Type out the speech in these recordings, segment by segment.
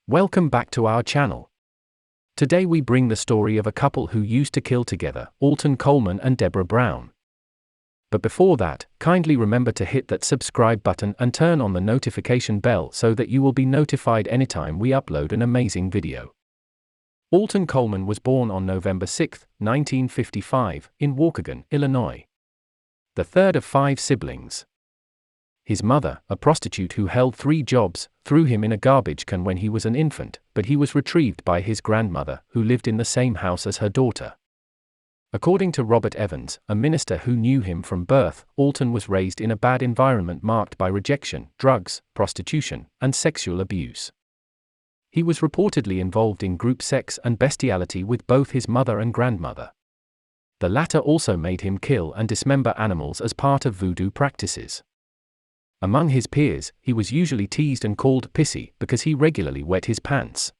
Welcome back to our channel. Today we bring the story of a couple who used to kill together, Alton Coleman and Debra Brown. But before that, kindly remember to hit that subscribe button and turn on the notification bell so that you will be notified anytime we upload an amazing video. Alton Coleman was born on November 6, 1955, in Waukegan, Illinois. The third of 5 siblings. His mother, a prostitute who held 3 jobs, threw him in a garbage can when he was an infant, but he was retrieved by his grandmother, who lived in the same house as her daughter. According to Robert Evans, a minister who knew him from birth, Alton was raised in a bad environment marked by rejection, drugs, prostitution, and sexual abuse. He was reportedly involved in group sex and bestiality with both his mother and grandmother. The latter also made him kill and dismember animals as part of voodoo practices. Among his peers, he was usually teased and called pissy because he regularly wet his pants.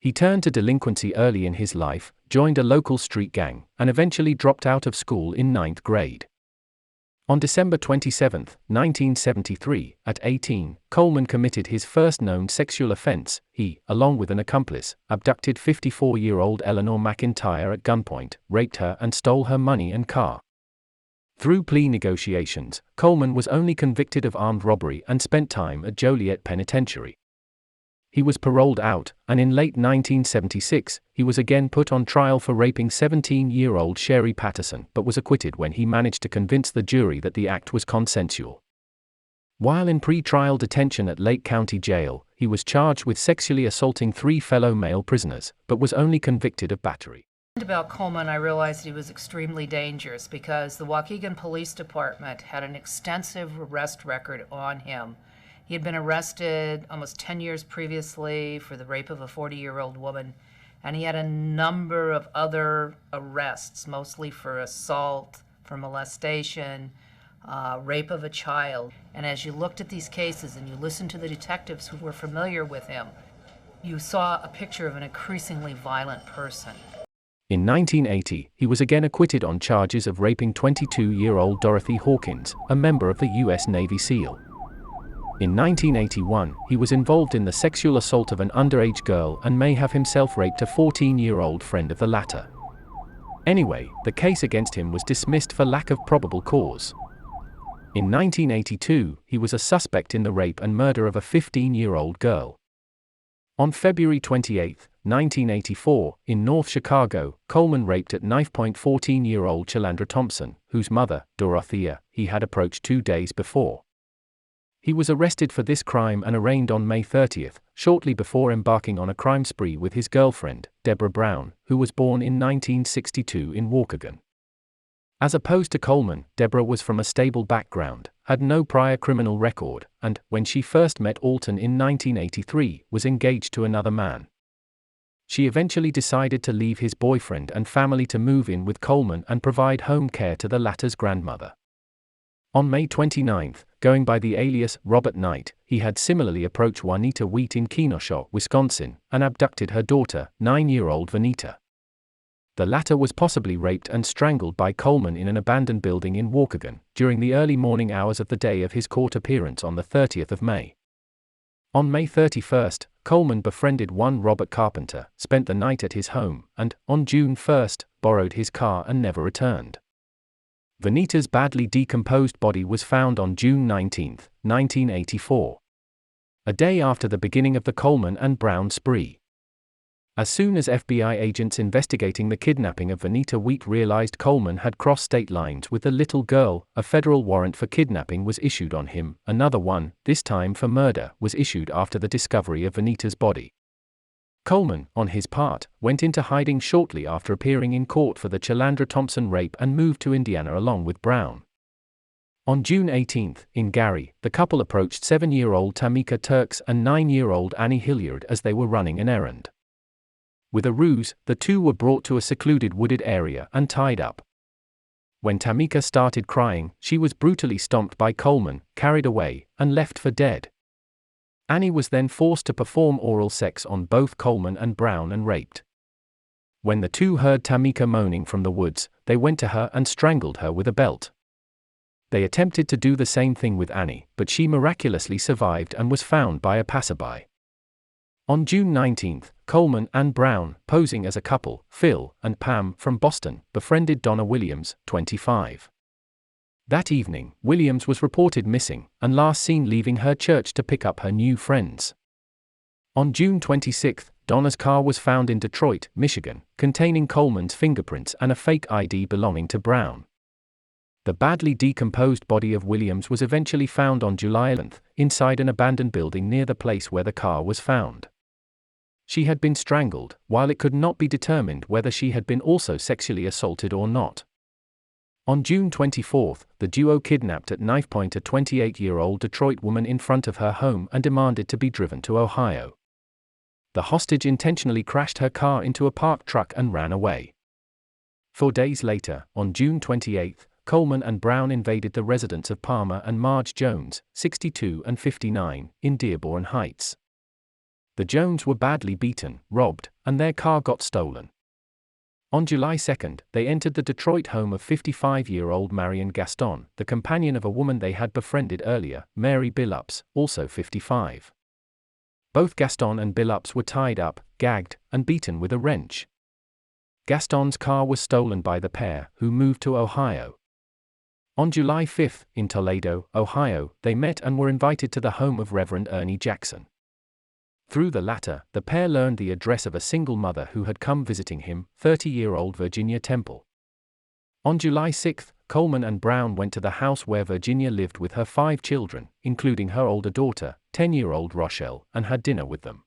He turned to delinquency early in his life, joined a local street gang, and eventually dropped out of school in 9th grade. On December 27, 1973, at 18, Coleman committed his first known sexual offense. He, along with an accomplice, abducted 54-year-old Eleanor McIntyre at gunpoint, raped her and stole her money and car. Through plea negotiations, Coleman was only convicted of armed robbery and spent time at Joliet Penitentiary. He was paroled out, and in late 1976, he was again put on trial for raping 17-year-old Sherry Patterson but was acquitted when he managed to convince the jury that the act was consensual. While in pre-trial detention at Lake County Jail, he was charged with sexually assaulting 3 fellow male prisoners, but was only convicted of battery. About Coleman, I realized he was extremely dangerous because the Waukegan Police Department had an extensive arrest record on him. He had been arrested almost 10 years previously for the rape of a 40-year-old woman, and he had a number of other arrests, mostly for assault, for molestation, rape of a child. And as you looked at these cases and you listened to the detectives who were familiar with him, you saw a picture of an increasingly violent person. In 1980, he was again acquitted on charges of raping 22-year-old Dorothy Hawkins, a member of the U.S. Navy SEAL. In 1981, he was involved in the sexual assault of an underage girl and may have himself raped a 14-year-old friend of the latter. Anyway, the case against him was dismissed for lack of probable cause. In 1982, he was a suspect in the rape and murder of a 15-year-old girl. On February 28, 1984, in North Chicago, Coleman raped at knifepoint 14-year-old Chalandra Thompson, whose mother, Dorothea, he had approached 2 days before. He was arrested for this crime and arraigned on May 30, shortly before embarking on a crime spree with his girlfriend, Debra Brown, who was born in 1962 in Waukegan. As opposed to Coleman, Debra was from a stable background, had no prior criminal record, and, when she first met Alton in 1983, was engaged to another man. She eventually decided to leave his boyfriend and family to move in with Coleman and provide home care to the latter's grandmother. On May 29, going by the alias Robert Knight, he had similarly approached Juanita Wheat in Kenosha, Wisconsin, and abducted her daughter, 9-year-old Vanita. The latter was possibly raped and strangled by Coleman in an abandoned building in Waukegan, during the early morning hours of the day of his court appearance on the 30th of May. On May 31, Coleman befriended one Robert Carpenter, spent the night at his home, and, on June 1, borrowed his car and never returned. Vanita's badly decomposed body was found on June 19, 1984. A day after the beginning of the Coleman and Brown spree. As soon as FBI agents investigating the kidnapping of Vanita Wheat realized Coleman had crossed state lines with the little girl, a federal warrant for kidnapping was issued on him. Another one, this time for murder, was issued after the discovery of Vanita's body. Coleman, on his part, went into hiding shortly after appearing in court for the Chalandra Thompson rape and moved to Indiana along with Brown. On June 18, in Gary, the couple approached 7-year-old Tamika Turks and 9-year-old Annie Hilliard as they were running an errand. With a ruse, the two were brought to a secluded wooded area and tied up. When Tamika started crying, she was brutally stomped by Coleman, carried away, and left for dead. Annie was then forced to perform oral sex on both Coleman and Brown and raped. When the two heard Tamika moaning from the woods, they went to her and strangled her with a belt. They attempted to do the same thing with Annie, but she miraculously survived and was found by a passerby. On June 19, Coleman and Brown, posing as a couple, Phil and Pam from Boston, befriended Donna Williams, 25. That evening, Williams was reported missing, and last seen leaving her church to pick up her new friends. On June 26, Donna's car was found in Detroit, Michigan, containing Coleman's fingerprints and a fake ID belonging to Brown. The badly decomposed body of Williams was eventually found on July 11 inside an abandoned building near the place where the car was found. She had been strangled, while it could not be determined whether she had been also sexually assaulted or not. On June 24, the duo kidnapped at knifepoint a 28-year-old Detroit woman in front of her home and demanded to be driven to Ohio. The hostage intentionally crashed her car into a parked truck and ran away. 4 days later, on June 28, Coleman and Brown invaded the residence of Palmer and Marge Jones, 62 and 59, in Dearborn Heights. The Jones were badly beaten, robbed, and their car got stolen. On July 2, they entered the Detroit home of 55-year-old Marion Gaston, the companion of a woman they had befriended earlier, Mary Billups, also 55. Both Gaston and Billups were tied up, gagged, and beaten with a wrench. Gaston's car was stolen by the pair, who moved to Ohio. On July 5, in Toledo, Ohio, they met and were invited to the home of Reverend Ernie Jackson. Through the latter, the pair learned the address of a single mother who had come visiting him, 30-year-old Virginia Temple. On July 6, Coleman and Brown went to the house where Virginia lived with her 5 children, including her older daughter, 10-year-old Rochelle, and had dinner with them.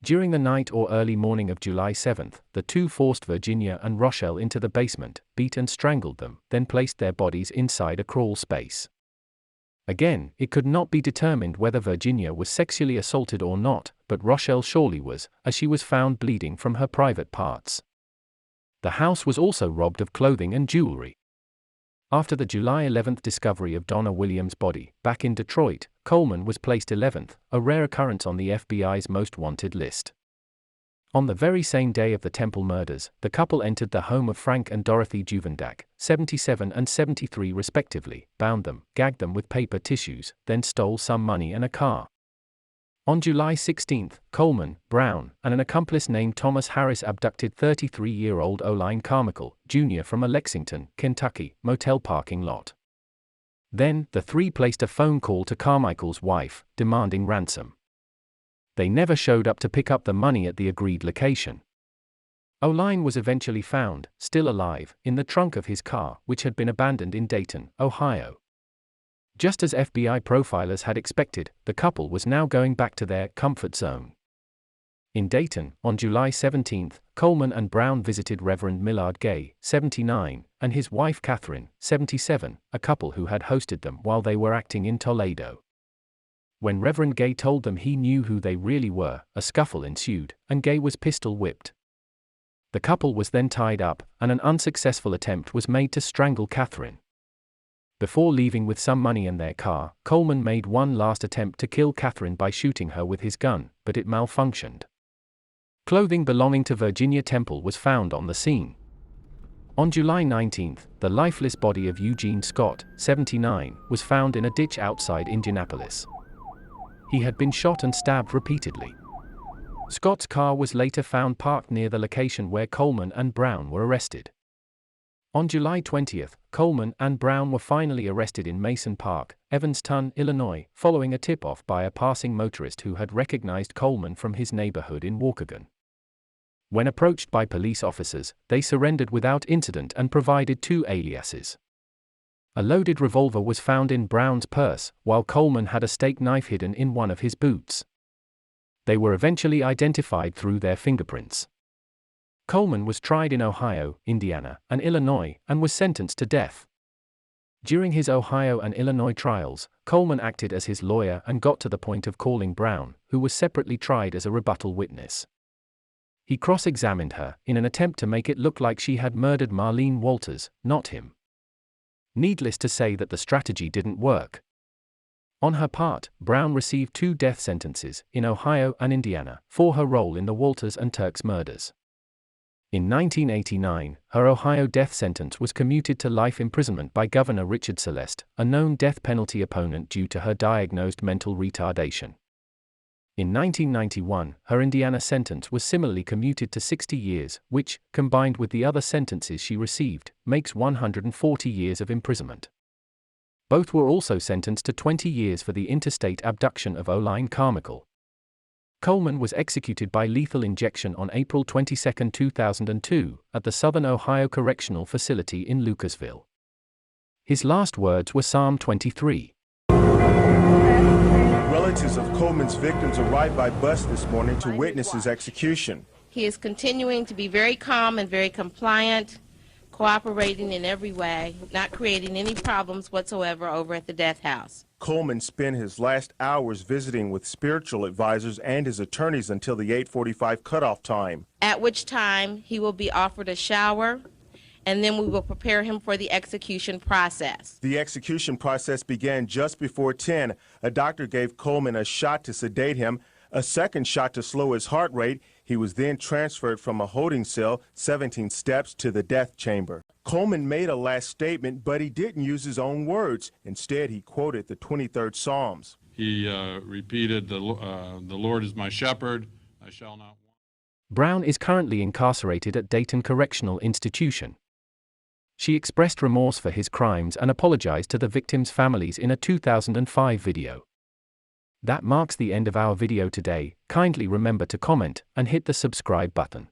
During the night or early morning of July 7, the two forced Virginia and Rochelle into the basement, beat and strangled them, then placed their bodies inside a crawl space. Again, it could not be determined whether Virginia was sexually assaulted or not, but Rochelle surely was, as she was found bleeding from her private parts. The house was also robbed of clothing and jewelry. After the July 11 discovery of Donna Williams' body, back in Detroit, Coleman was placed 11th, a rare occurrence on the FBI's most wanted list. On the very same day of the Temple murders, the couple entered the home of Frank and Dorothy Juvendak, 77 and 73 respectively, bound them, gagged them with paper tissues, then stole some money and a car. On July 16, Coleman, Brown, and an accomplice named Thomas Harris abducted 33-year-old Oline Carmichael, Jr. from a Lexington, Kentucky, motel parking lot. Then, the three placed a phone call to Carmichael's wife, demanding ransom. They never showed up to pick up the money at the agreed location. Oline was eventually found, still alive, in the trunk of his car, which had been abandoned in Dayton, Ohio. Just as FBI profilers had expected, the couple was now going back to their comfort zone. In Dayton, on July 17, Coleman and Brown visited Reverend Millard Gay, 79, and his wife Catherine, 77, a couple who had hosted them while they were acting in Toledo. When Reverend Gay told them he knew who they really were, a scuffle ensued, and Gay was pistol whipped. The couple was then tied up, and an unsuccessful attempt was made to strangle Catherine. Before leaving with some money in their car, Coleman made one last attempt to kill Catherine by shooting her with his gun, but it malfunctioned. Clothing belonging to Virginia Temple was found on the scene. On July 19, the lifeless body of Eugene Scott, 79, was found in a ditch outside Indianapolis. He had been shot and stabbed repeatedly. Scott's car was later found parked near the location where Coleman and Brown were arrested. On July 20, Coleman and Brown were finally arrested in Mason Park, Evanston, Illinois, following a tip-off by a passing motorist who had recognized Coleman from his neighborhood in Waukegan. When approached by police officers, they surrendered without incident and provided 2 aliases. A loaded revolver was found in Brown's purse, while Coleman had a steak knife hidden in one of his boots. They were eventually identified through their fingerprints. Coleman was tried in Ohio, Indiana, and Illinois, and was sentenced to death. During his Ohio and Illinois trials, Coleman acted as his lawyer and got to the point of calling Brown, who was separately tried as a rebuttal witness. He cross-examined her, in an attempt to make it look like she had murdered Marlene Walters, not him. Needless to say that the strategy didn't work. On her part, Brown received 2 death sentences, in Ohio and Indiana, for her role in the Walters and Turks murders. In 1989, her Ohio death sentence was commuted to life imprisonment by Governor Richard Celeste, a known death penalty opponent due to her diagnosed mental retardation. In 1991, her Indiana sentence was similarly commuted to 60 years, which, combined with the other sentences she received, makes 140 years of imprisonment. Both were also sentenced to 20 years for the interstate abduction of Oline Carmichael. Coleman was executed by lethal injection on April 22, 2002, at the Southern Ohio Correctional Facility in Lucasville. His last words were Psalm 23. Relatives of Coleman's victims arrived by bus this morning to witness his execution. He is continuing to be very calm and very compliant, cooperating in every way, not creating any problems whatsoever over at the death house. Coleman spent his last hours visiting with spiritual advisors and his attorneys until the 8:45 cutoff time, At which time he will be offered a shower, and then we will prepare him for the execution process. The execution process began just before 10. A doctor gave Coleman a shot to sedate him, a second shot to slow his heart rate. He was then transferred from a holding cell 17 steps to the death chamber. Coleman made a last statement, but he didn't use his own words. Instead, he quoted the 23rd Psalms. He repeated, the Lord is my shepherd, I shall not want. Brown is currently incarcerated at Dayton Correctional Institution. She expressed remorse for his crimes and apologized to the victims' families in a 2005 video. That marks the end of our video today. Kindly remember to comment and hit the subscribe button.